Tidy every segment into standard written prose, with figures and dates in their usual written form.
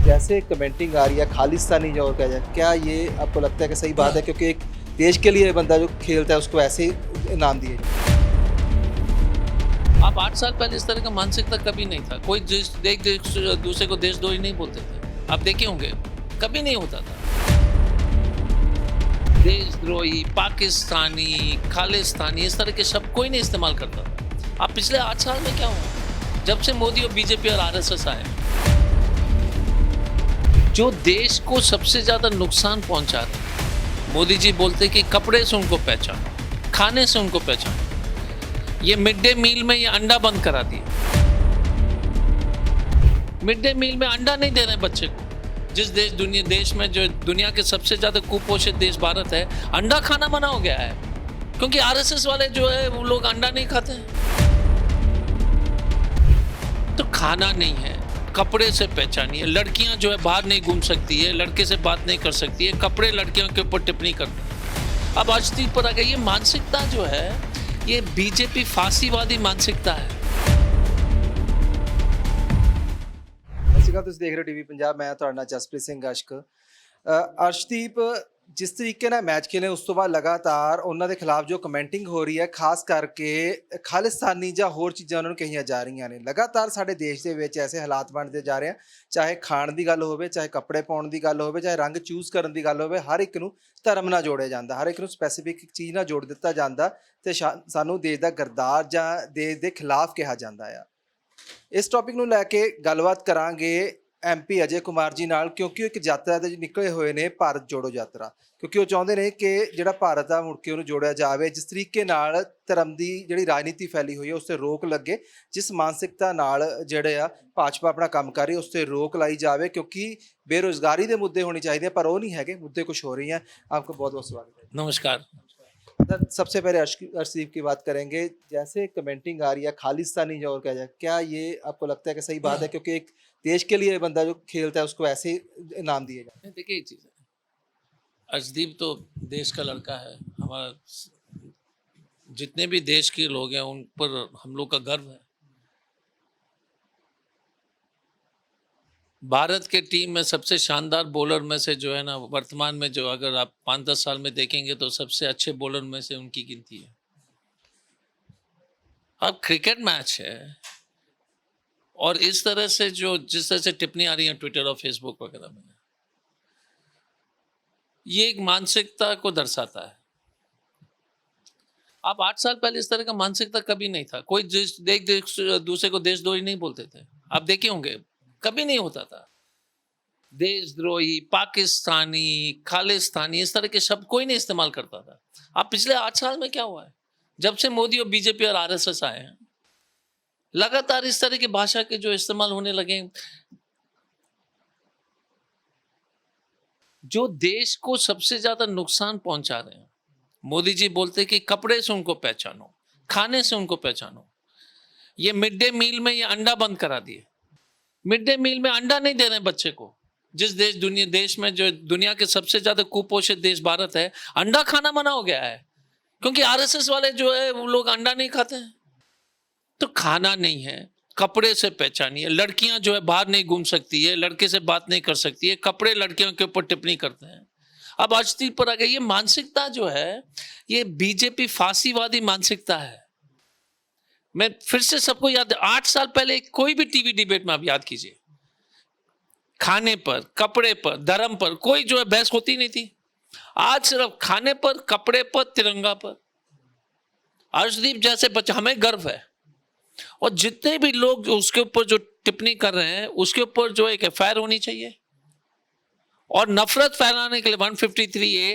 जैसे कमेंटिंग आ रही है खालिस्तानी जो कहा जाए, क्या ये आपको लगता है कि सही बात है? क्योंकि एक देश के लिए बंदा जो खेलता है उसको ऐसे ही इनाम दिए जाए। आप 8 साल पहले इस तरह का मानसिकता कभी नहीं था। कोई देश दूसरे को देशद्रोही नहीं बोलते थे। आप देखे होंगे, कभी नहीं होता था। देशद्रोही, पाकिस्तानी, खालिस्तानी इस तरह के शब्द कोई नहीं इस्तेमाल करता था। अब पिछले 8 साल में क्या हुआ? जब से मोदी और बीजेपी और आरएसएस आए, जो देश को सबसे ज्यादा नुकसान पहुंचा रहे हैं। मोदी जी बोलते कि कपड़े से उनको पहचानो, खाने से उनको पहचानो। ये मिड डे मील में ये अंडा बंद करा दिया। मिड डे मील में अंडा नहीं दे रहे बच्चे को। जिस देश में जो दुनिया के सबसे ज्यादा कुपोषित देश भारत है, अंडा खाना मना हो गया है क्योंकि आरएसएस वाले जो है वो लोग अंडा नहीं खाते हैं। तो खाना नहीं है, कपड़े से पहचानिए। लड़कियां जो है बाहर नहीं घूम सकती है, लड़के से बात नहीं कर सकती है, कपड़े लड़कियों के ऊपर टिप्पणी करते हैं। अब अर्शदीप पर आ गई। ये मानसिकता जो है ये बीजेपी फांसीवादी मानसिकता है। ਸਤਿ ਸ਼੍ਰੀ ਅਕਾਲ, ਤੁਸੀਂ ਦੇਖ ਰਹੇ ਹੋ ਟੀਵੀ ਪੰਜਾਬ। ਮੈਂ ਤੁਹਾਡਾ ਨਾਲ ਜਸਪ੍ਰੀਤ ਸਿੰਘ ਅਸ਼ਕ। ਅਰਸ਼ਦੀਪ, ਜਿਸ ਤਰੀਕੇ ਨਾਲ ਮੈਚ ਖੇਲੇ ਉਸ ਤੋਂ ਬਾਅਦ ਲਗਾਤਾਰ ਉਹਨਾਂ ਦੇ ਖਿਲਾਫ ਜੋ ਕਮੈਂਟਿੰਗ ਹੋ ਰਹੀ ਹੈ, ਖਾਸ ਕਰਕੇ ਖਾਲਿਸਤਾਨੀ ਜਾਂ ਹੋਰ ਚੀਜ਼ਾਂ ਉਹਨਾਂ ਨੂੰ ਕਹੀਆਂ ਜਾ ਰਹੀਆਂ ਨੇ। ਲਗਾਤਾਰ ਸਾਡੇ ਦੇਸ਼ ਦੇ ਵਿੱਚ ਐਸੇ ਹਾਲਾਤ ਬਣਦੇ ਜਾ ਰਹੇ ਆ, ਚਾਹੇ ਖਾਣ ਦੀ ਗੱਲ ਹੋਵੇ, ਚਾਹੇ ਕੱਪੜੇ ਪਾਉਣ ਦੀ ਗੱਲ ਹੋਵੇ, ਚਾਹੇ ਰੰਗ ਚੂਜ਼ ਕਰਨ ਦੀ ਗੱਲ ਹੋਵੇ, ਹਰ ਇੱਕ ਨੂੰ ਧਰਮ ਨਾਲ ਜੋੜਿਆ ਜਾਂਦਾ, ਹਰ ਇੱਕ ਨੂੰ ਸਪੈਸੀਫਿਕ ਚੀਜ਼ ਨਾਲ ਜੋੜ ਦਿੱਤਾ ਜਾਂਦਾ ਤੇ ਸਾਨੂੰ ਦੇਸ਼ ਦਾ ਗਰਦਾਰ ਜਾਂ ਦੇਸ਼ ਦੇ ਖਿਲਾਫ ਕਿਹਾ ਜਾਂਦਾ ਆ। ਇਸ ਟੌਪਿਕ ਨੂੰ ਲੈ ਕੇ ਗੱਲਬਾਤ ਕਰਾਂਗੇ ਐਮਪੀ ਅਜੇ ਕੁਮਾਰ ਜੀ ਨਾਲ, ਕਿਉਂਕਿ ਉਹ ਇੱਕ ਯਾਤਰਾ ਤੇ ਨਿਕਲੇ ਹੋਏ ਨੇ, ਭਾਰਤ ਜੋੜੋ ਯਾਤਰਾ। ਕਿਉਂਕਿ ਉਹ ਚਾਹੁੰਦੇ ਨੇ ਕਿ ਜਿਹੜਾ ਭਾਰਤ ਆ ਮੁੜ ਕੇ ਉਹਨੂੰ ਜੋੜਿਆ ਜਾਵੇ। ਜਿਸ ਤਰੀਕੇ ਨਾਲ ਧਰਮ ਦੀ ਜਿਹੜੀ ਰਾਜਨੀਤੀ ਫੈਲੀ ਹੋਈ ਹੈ ਉਸ 'ਤੇ ਰੋਕ ਲੱਗੇ, ਜਿਸ ਮਾਨਸਿਕਤਾ ਨਾਲ ਜਿਹੜੇ ਆ ਭਾਜਪਾ ਆਪਣਾ ਕੰਮ ਕਰ ਰਹੀ, ਉਸ 'ਤੇ ਰੋਕ ਲਾਈ ਜਾਵੇ, क्योंकि बेरोजगारी के मुद्दे होने चाहिए पर वो नहीं है, मुद्दे कुछ हो रही हैं। आपका बहुत बहुत स्वागत है। नमस्कार। सर, सबसे पहले अर्शदीप की बात करेंगे। जैसे कमेंटिंग आ रही है खालिस्तानी जो कहा जाए, क्या ये आपको लगता है कि सही बात है? क्योंकि एक देश के लिए बंदा जो खेलता है उसको ऐसे ही इनाम दिए जाए। देखिए एक चीज है, अर्शदीप तो देश का लड़का है। हमारा जितने भी देश के लोग हैं उन पर हम लोग का गर्व है। भारत के टीम में सबसे शानदार बॉलर में से जो है ना, वर्तमान में जो अगर आप 5-10 साल में देखेंगे तो सबसे अच्छे बॉलर में से उनकी गिनती है। अब क्रिकेट मैच है और इस तरह से जिस तरह से टिप्पणी आ रही है ट्विटर और फेसबुक वगैरह में, ये एक मानसिकता को दर्शाता है। आप 8 साल पहले इस तरह का मानसिकता कभी नहीं था। कोई देश दूसरे को देशद्रोही नहीं बोलते थे। आप देखे होंगे, कभी नहीं होता था। देशद्रोही, पाकिस्तानी, खालिस्तानी इस तरह के शब्द कोई नहीं इस्तेमाल करता था। अब पिछले 8 साल में क्या हुआ है? जब से मोदी और बीजेपी और आरएसएस आए हैं, लगातार इस तरह की भाषा के जो इस्तेमाल होने लगे, जो देश को सबसे ज्यादा नुकसान पहुंचा रहे हैं। मोदी जी बोलते कि कपड़े से उनको पहचानो, खाने से उनको पहचानो। ये मिड डे मील में ये अंडा बंद करा दिए। मिड डे मील में अंडा नहीं दे रहे बच्चे को। जिस देश में जो दुनिया के सबसे ज्यादा कुपोषित देश भारत है, अंडा खाना मना हो गया है क्योंकि आरएसएस वाले जो है वो लोग अंडा नहीं खाते हैं। तो खाना नहीं है, कपड़े से पहचानिए। लड़कियां जो है बाहर नहीं घूम सकती है, लड़के से बात नहीं कर सकती है, कपड़े लड़कियों के ऊपर टिप्पणी करते हैं। अब अर्शदीप पर आ गई। ये मानसिकता जो है ये बीजेपी फांसीवादी मानसिकता है। मैं फिर से सबको याद, 8 साल पहले कोई भी टीवी डिबेट में आप याद कीजिए, खाने पर, कपड़े पर, धर्म पर कोई जो है बहस होती नहीं थी। आज सिर्फ खाने पर, कपड़े पर, तिरंगा पर। अर्शदीप जैसे बच्चा, हमें गर्व है। और जितने भी लोग जो उसके ऊपर जो टिप्पणी कर रहे हैं उसके ऊपर जो एक एफआईआर होनी चाहिए। और नफरत फैलाने के लिए 153A,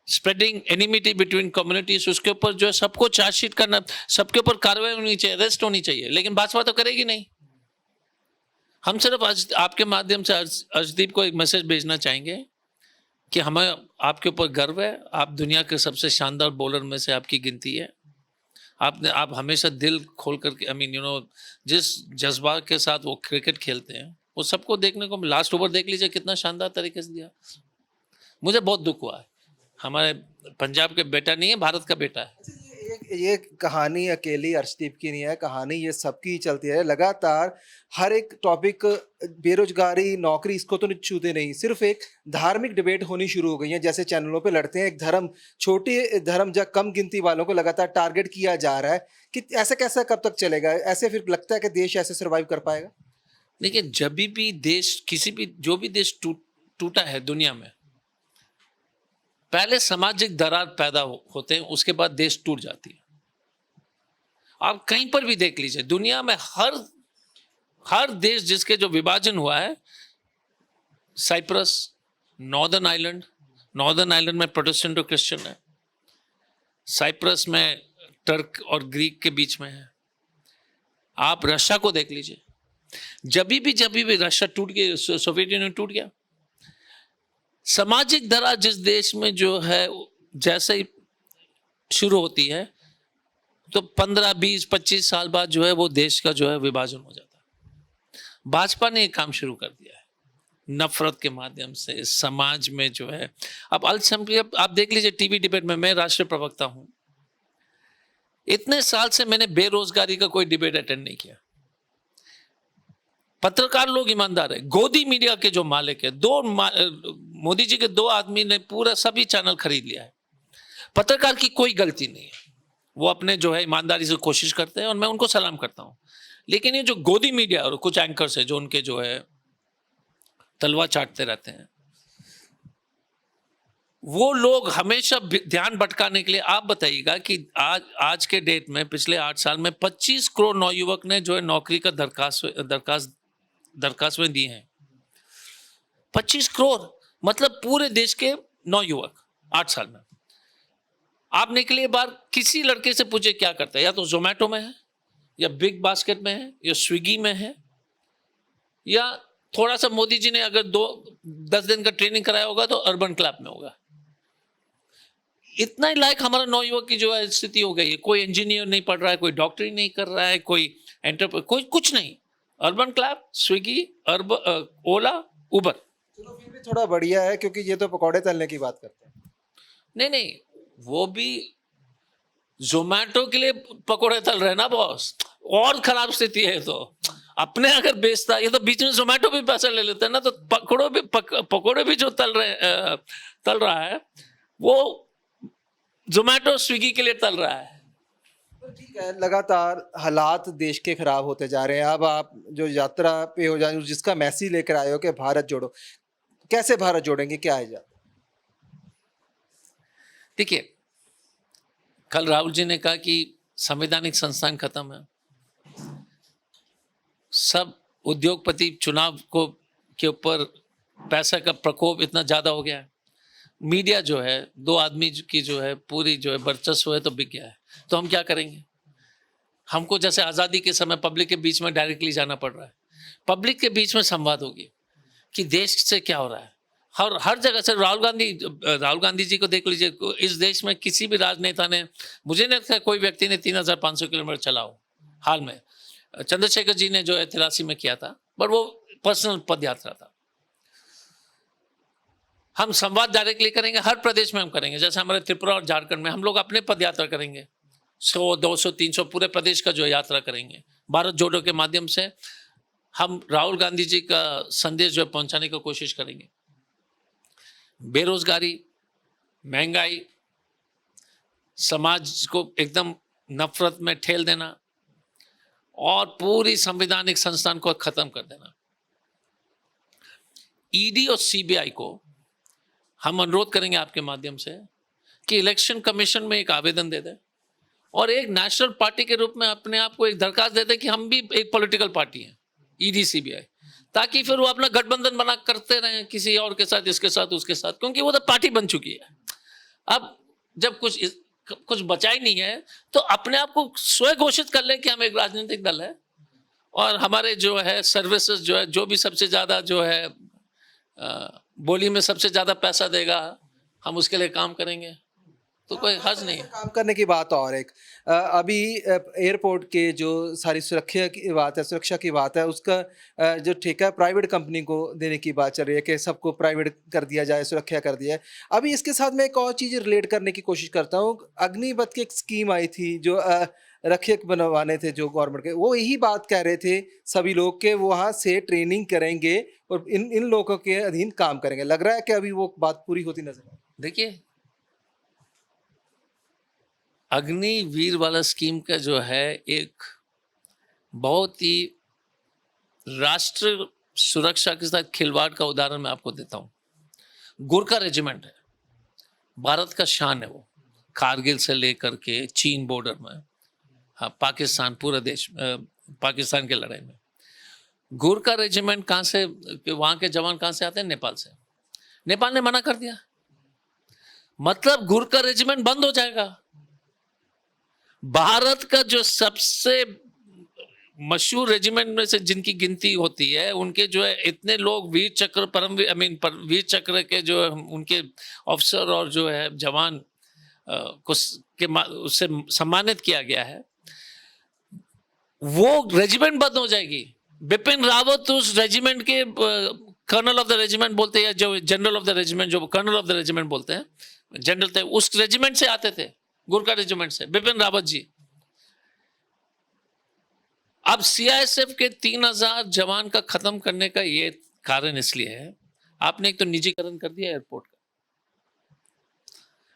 स्प्रेडिंग एनिमिटी बिटवीन कम्युनिटीज, उसके ऊपर जो है सबको चार्जशीट करना, सबके ऊपर कार्रवाई होनी चाहिए, अरेस्ट होनी चाहिए। लेकिन भाजपा तो करेगी नहीं। हम सिर्फ आपके माध्यम से अर्शदीप को एक मैसेज भेजना चाहेंगे कि हमें आपके ऊपर गर्व है। आप दुनिया के सबसे शानदार बॉलर में से आपकी गिनती है। आप हमेशा दिल खोल करके जिस जज्बा के साथ वो क्रिकेट खेलते हैं वो सबको देखने को। लास्ट ओवर देख लीजिए कितना शानदार तरीके से दिया। मुझे बहुत दुख हुआ है। हमारे पंजाब के बेटा नहीं है, भारत का बेटा है। ये कहानी अकेली अर्शदीप की नहीं है, कहानी ये सबकी चलती है लगातार। हर एक टॉपिक, बेरोजगारी, नौकरी, इसको तो छूते नहीं, सिर्फ एक धार्मिक डिबेट होनी शुरू हो गई है। जैसे चैनलों पे लड़ते हैं, एक धर्म, छोटे धर्म या कम गिनती वालों को लगातार टारगेट किया जा रहा है कि ऐसा कैसा कब तक चलेगा? ऐसे फिर लगता है कि देश ऐसे सर्वाइव कर पाएगा? देखिए, जब भी देश, किसी भी, जो भी देश टूटा है दुनिया में, पहले सामाजिक दरार पैदा होते हैं, उसके बाद देश टूट जाती है। आप कहीं पर भी देख लीजिए दुनिया में, हर देश जिसके जो विभाजन हुआ है, साइप्रस, नॉर्दर्न आइलैंड में प्रोटेस्टेंट और क्रिश्चियन है, साइप्रस में टर्क और ग्रीक के बीच में है। आप रशिया को देख लीजिए, जब भी रशिया टूट गया, सोवियत यूनियन टूट गया, सामाजिक दरार जिस देश में जो है जैसे ही शुरू होती है, तो 15, 20, 25 साल बाद जो है वो देश का जो है विभाजन हो जाता है। भाजपा ने एक काम शुरू कर दिया है, नफरत के माध्यम से समाज में जो है, अब अल्पसंख्यक, आप देख लीजिए टीवी डिबेट में, मैं राष्ट्रीय प्रवक्ता हूं, इतने साल से मैंने बेरोजगारी का कोई डिबेट अटेंड नहीं किया। पत्रकार लोग ईमानदार है, गोदी मीडिया के जो मालिक है, मोदी जी के 2 आदमी ने पूरा सभी चैनल खरीद लिया है। पत्रकार की कोई गलती नहीं है, वो अपने जो है ईमानदारी से कोशिश करते हैं और मैं उनको सलाम करता हूं। लेकिन ये जो गोदी मीडिया और कुछ एंकर्स है जो उनके जो है तलवा चाटते रहते हैं, वो लोग हमेशा ध्यान भटकाने के लिए, आप बताइएगा कि आज के डेट में, पिछले 8 साल में 25 करोड़ नौयुवक ने जो है नौकरी का दरखास्त में दी हैं। 25 करोड़ मतलब पूरे देश के नौयुवक 8 साल में। आप निकलिए बाहर, किसी लड़के से पूछे क्या करता है, या तो जोमेटो में है, या बिग बास्केट में है, या स्विगी में है, या थोड़ा सा मोदी जी ने अगर 10 दिन का ट्रेनिंग कराया होगा तो अर्बन क्लैब में होगा। इतना ही लायक हमारा नौयुवक की जो है स्थिति हो गई है। कोई इंजीनियर नहीं पढ़ रहा है, कोई डॉक्टरी नहीं कर रहा है, कोई कोई कुछ नहीं। अर्बन क्लैब, स्विगी, ओला, उबर। चलो फिर भी थोड़ा बढ़िया है, क्योंकि ये तो पकौड़े तलने की बात करते हैं। नहीं, वो भी जोमेटो के लिए पकौड़े तल रहे ना बॉस, और खराब स्थिति है। तो अपने अगर बेचता, ये तो बीच में जोमेटो भी पैसा ले लेते हैं ना, तो पकौड़े भी जो तल रहा है वो जोमेटो स्विगी के लिए तल रहा है। तो ठीक है, लगातार हालात देश के खराब होते जा रहे हैं। अब आप जो यात्रा पे हो जाए, जिसका मैसेज लेकर आए हो कि भारत जोड़ो, कैसे भारत जोड़ेंगे, क्या है? देखिए, कल राहुल जी ने कहा कि संवैधानिक संस्थान खत्म है, सब उद्योगपति चुनाव के ऊपर पैसा का प्रकोप इतना ज्यादा हो गया है, मीडिया जो है 2 आदमी की जो है पूरी जो है वर्चस्व है तो बिक गया है। तो हम क्या करेंगे? हमको जैसे आज़ादी के समय पब्लिक के बीच में डायरेक्टली जाना पड़ रहा है, पब्लिक के बीच में संवाद होगी कि देश से क्या हो रहा है। हर जगह से राहुल गांधी जी को देख लीजिए, इस देश में किसी भी राजनेता ने, मुझे नहीं लगता कोई व्यक्ति ने 3500 किलोमीटर चला हो। हाल में चंद्रशेखर जी ने जो है 83 में किया था, पर वो पर्सनल पद यात्रा था। हम संवाद डायरेक्टली करेंगे, हर प्रदेश में हम करेंगे। जैसे हमारे त्रिपुरा और झारखंड में हम लोग अपने पद यात्रा करेंगे, 100, 200, 300 पूरे प्रदेश का जो यात्रा करेंगे। भारत जोड़ो के माध्यम से हम राहुल गांधी जी का संदेश जो है पहुंचाने की कोशिश करेंगे। बेरोजगारी, महंगाई, समाज को एकदम नफरत में ठेल देना और पूरी संवैधानिक संस्थान को खत्म कर देना। ईडी और सीबीआई को हम अनुरोध करेंगे आपके माध्यम से कि इलेक्शन कमीशन में एक आवेदन दे दें और एक नेशनल पार्टी के रूप में अपने आप को एक दरखास्त दे दें कि हम भी एक पॉलिटिकल पार्टी हैं, ईडी सीबीआई, ताकि फिर वो अपना गठबंधन बना करते रहें किसी और के साथ, इसके साथ, उसके साथ, क्योंकि वो तो पार्टी बन चुकी है। अब जब कुछ बचा ही नहीं है तो अपने आप को स्वयं घोषित कर लें कि हम एक राजनीतिक दल है और हमारे जो है सर्विसेज जो है, जो भी सबसे ज़्यादा जो है बोली में सबसे ज़्यादा पैसा देगा, हम उसके लिए काम करेंगे। तो कोई हर्ज नहीं है। काम करने की बात और एक अभी एयरपोर्ट के जो सारी सुरक्षा की बात है उसका जो ठेका प्राइवेट कंपनी को देने की बात चल रही है कि सबको प्राइवेट कर दिया जाए, सुरक्षा कर दिया है। अभी इसके साथ मैं एक और चीज़ रिलेट करने की कोशिश करता हूँ। अग्निपथ की एक स्कीम आई थी जो रक्षक बनवाने थे जो गवर्नमेंट के, वो यही बात कह रहे थे सभी लोग के वो वहाँ से ट्रेनिंग करेंगे और इन इन लोगों के अधीन काम करेंगे। लग रहा है कि अभी वो बात पूरी होती नजर आ रही है। देखिए, अग्निवीर वाला स्कीम का जो है एक बहुत ही राष्ट्र सुरक्षा के साथ खिलवाड़ का उदाहरण मैं आपको देता हूँ। गोरखा रेजिमेंट है, भारत का शान है वो, कारगिल से लेकर के चीन बॉर्डर में, हाँ पाकिस्तान, पूरा देश पाकिस्तान के लड़ाई में। गोरखा रेजिमेंट कहाँ से, वहाँ के जवान कहाँ से आते हैं? नेपाल से। नेपाल ने मना कर दिया, मतलब गोरखा रेजिमेंट बंद हो जाएगा। भारत का जो सबसे मशहूर रेजिमेंट में से जिनकी गिनती होती है, उनके जो है इतने लोग वीर चक्र वीर चक्र के जो है उनके ऑफिसर और जो है जवान उससे सम्मानित किया गया है, वो रेजिमेंट बंद हो जाएगी। बिपिन रावत उस रेजिमेंट के कर्नल ऑफ द रेजिमेंट बोलते हैं, जो जनरल ऑफ द रेजिमेंट, जो कर्नल ऑफ द रेजिमेंट बोलते हैं, जनरल थे, उस रेजिमेंट से आते थे, गोरखा रेजिमेंट से, बिपिन रावत जी। अब सीआईएसएफ के 3000 जवान का खत्म करने का ये कारण इसलिए है, आपने एक तो निजीकरण कर दिया एयरपोर्ट का।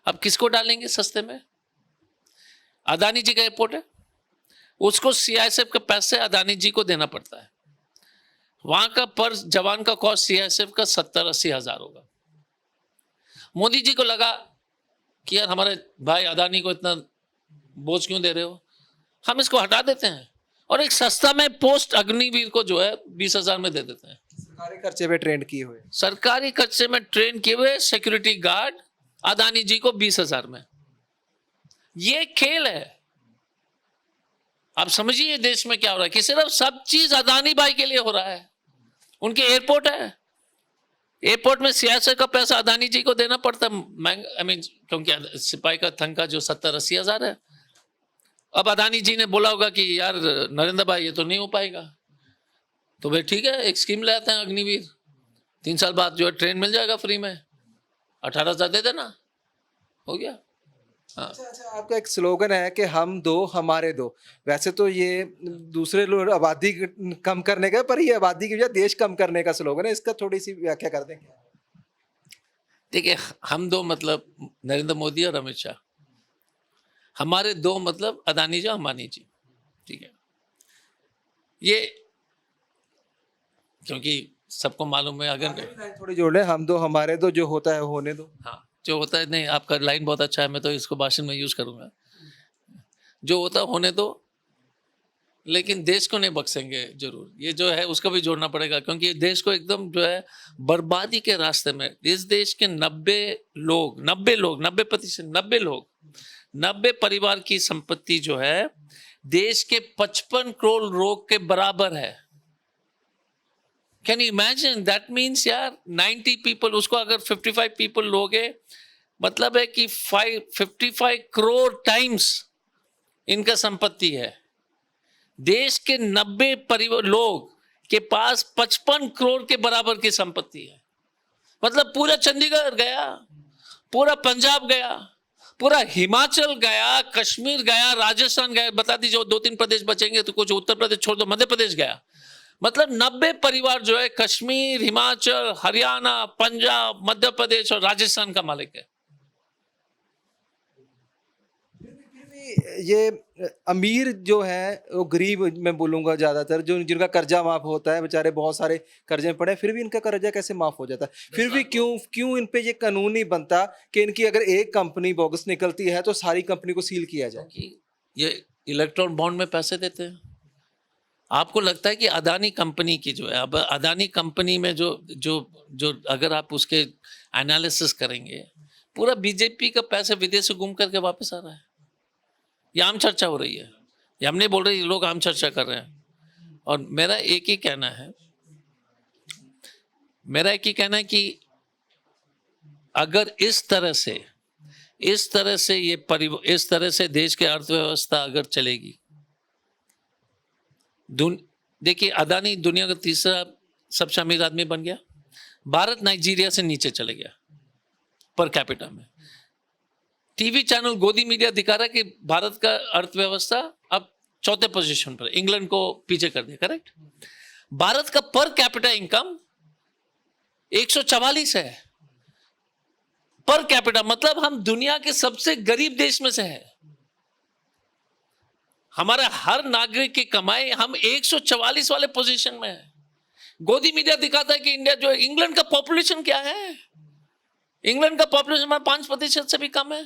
अब किसको डालेंगे सस्ते में? अदानी जी का एयरपोर्ट है, उसको सीआईएसएफ के पैसे अदानी जी को देना पड़ता है। वहां का पर जवान का कॉस्ट सीआईएसएफ का 70-80 हजार होगा। मोदी जी को लगा कि यार हमारे भाई अदानी को इतना बोझ क्यों दे रहे हो, हम इसको हटा देते हैं और एक सस्ता में पोस्ट अग्निवीर को जो है 20,000 में दे देते हैं। सरकारी खर्चे पे ट्रेंड किए हुए, सरकारी खर्चे में ट्रेन किए हुए सिक्योरिटी गार्ड अदानी जी को 20,000 में। ये खेल है। आप समझिए देश में क्या हो रहा है कि सिर्फ सब चीज अदानी भाई के लिए हो रहा है। उनके एयरपोर्ट है, एयरपोर्ट में सीआईएसएफ का पैसा अदानी जी को देना पड़ता है, क्योंकि सिपाही का तनख्वाह जो 70-80 हजार है। अब अदानी जी ने बोला होगा कि यार नरेंद्र भाई ये तो नहीं हो पाएगा, तो भाई ठीक है एक स्कीम ले आते हैं अग्निवीर, 3 साल बाद जो है ट्रेन मिल जाएगा फ्री में, 18,000 दे देना, हो गया। हाँ। अच्छा, आपका एक स्लोगन है कि हम दो हमारे दो। वैसे तो ये दूसरे लोग आबादी कम करने का, पर ये आबादी की वजह देश कम करने का स्लोगन है, इसका थोड़ी सी व्याख्या कर दें। देखिए, हम दो मतलब नरेंद्र मोदी और अमित शाह, हमारे दो मतलब अदानी जी, अंबानी जी, ठीक है। ये क्योंकि सबको मालूम है, अगर थोड़ी जोड़ लें, हम दो हमारे दो, जो होता है होने दो। हाँ, जो होता है, नहीं आपका लाइन बहुत अच्छा है, मैं तो इसको भाषण में यूज करूंगा। जो होता है होने दो, लेकिन देश को नहीं बख्शेंगे जरूर, ये जो है उसको भी जोड़ना पड़ेगा, क्योंकि देश को एकदम जो है बर्बादी के रास्ते में, इस देश के 90 परिवार की संपत्ति जो है देश के 55 करोड़ लोग के बराबर है। Can you imagine? That means यार 90 पीपल, उसको अगर 55 पीपल लोगे, मतलब है कि 55 करोड़ टाइम्स इनका संपत्ति है। देश के 90 परिवार लोग के पास 55 करोड़ के बराबर की संपत्ति है। मतलब पूरा चंडीगढ़ गया, पूरा पंजाब गया, पूरा हिमाचल गया, कश्मीर गया, राजस्थान गया, बता दीजिए 2-3 प्रदेश बचेंगे तो कुछ, उत्तर प्रदेश छोड़ दो, मध्य प्रदेश गया। मतलब 90 परिवार जो है कश्मीर, हिमाचल, हरियाणा, पंजाब, मध्य प्रदेश और राजस्थान का मालिक है। ये अमीर जो है वो गरीब, मैं बोलूंगा ज्यादातर, जो जिनका कर्जा माफ होता है, बेचारे बहुत सारे कर्जे में पड़े, फिर भी इनका कर्जा कैसे माफ हो जाता है? फिर भी क्यों इन पे ये कानून नहीं बनता कि इनकी अगर एक कंपनी बोगस निकलती है तो सारी कंपनी को सील किया जाए? ये इलेक्ट्रॉन बॉन्ड में पैसे देते हैं। आपको लगता है कि अदानी कंपनी की जो है, अब अदानी कंपनी में जो अगर आप उसके एनालिसिस करेंगे, पूरा बीजेपी का पैसा विदेश से घूम करके वापस आ रहा है। ये आम चर्चा हो रही है, ये हम नहीं बोल रहे, ये लोग आम चर्चा कर रहे हैं। और मेरा एक ही कहना है कि अगर इस तरह से इस तरह से इस तरह से देश की अर्थव्यवस्था अगर चलेगी, देखिए अदानी दुनिया का तीसरा सबसे अमीर आदमी बन गया, भारत नाइजीरिया से नीचे चले गया पर कैपिटा में। टीवी चैनल गोदी मीडिया दिखा रहा है कि भारत का अर्थव्यवस्था अब चौथे पोजीशन पर, इंग्लैंड को पीछे कर दिया, करेक्ट। भारत का पर कैपिटा इनकम 144 है पर कैपिटा, मतलब हम दुनिया के सबसे गरीब देश में से है। हमारा हर नागरिक की कमाई हम 144 वाले पोजीशन में है। गोदी मीडिया दिखाता है कि इंडिया जो इंग्लैंड का पॉपुलेशन क्या है, इंग्लैंड का पॉपुलेशन हमारा 5% से भी कम है,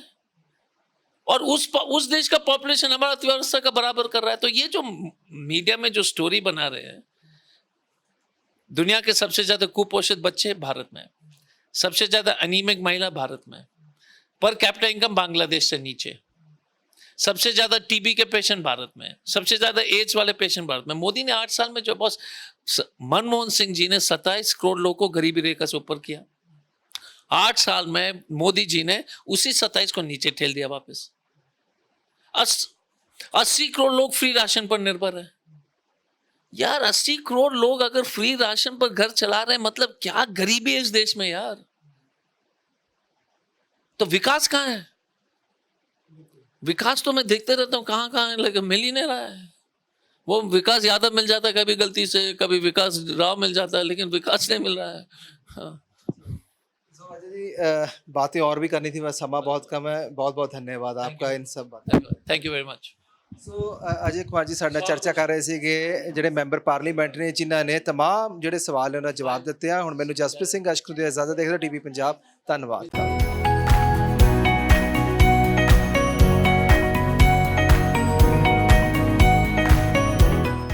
और उस देश का पॉपुलेशन हमारा अर्थव्यवस्था का बराबर कर रहा है। तो ये जो मीडिया में जो स्टोरी बना रहे हैं, दुनिया के सबसे ज्यादा कुपोषित बच्चे भारत में, सबसे ज्यादा अनीमिक महिला भारत में, पर कैपिटा इनकम बांग्लादेश से नीचे, सबसे ज्यादा टीबी के पेशेंट भारत में, सबसे ज्यादा एड्स वाले पेशेंट भारत में। मोदी ने 8 साल में जो बॉस मनमोहन सिंह जी ने 27 करोड़ लोगों को गरीबी रेखा से ऊपर किया, 8 साल में मोदी जी ने उसी 27 को नीचे ठेल दिया वापस। 80 करोड़ लोग फ्री राशन पर निर्भर है। यार 80 करोड़ लोग अगर फ्री राशन पर घर चला रहे हैं, मतलब क्या गरीबी है इस देश में यार। तो विकास कहां है? विकास तो मैं देखते रहता हूं कहां कहां है, लेकिन मिल ही नहीं रहा है। वो विकास यादव मिल जाता है कभी गलती से, कभी विकास राव मिल जाता है, लेकिन विकास नहीं मिल रहा है। हाँ। अजय जी, बातें और भी करनी थी, बस समय बहुत कम है। बहुत बहुत धन्यवाद आपका इन सब बातों। Thank you very much. ਸੋ ਅਜੇ ਕੁਮਾਰ ਜੀ ਸਾਡੇ ਨਾਲ ਚਰਚਾ ਕਰ ਰਹੇ ਸੀਗੇ, ਜਿਹੜੇ ਮੈਂਬਰ ਪਾਰਲੀਮੈਂਟ ਨੇ, ਜਿਨ੍ਹਾਂ ਨੇ तमाम ਜਿਹੜੇ ਸਵਾਲ ਨੇ ਉਹਨਾਂ ਦੇ ਜਵਾਬ ਦਿੱਤੇ ਆ। ਹੁਣ ਮੈਨੂੰ ਜਸਪ੍ਰੀਤ ਸਿੰਘ ਅਸ਼ਕ ਨੂੰ ਦੇ ਇਜਾਜ਼ਤ, ਦੇਖਦੇ ਟੀਵੀ ਪੰਜਾਬ। ਧੰਨਵਾਦ।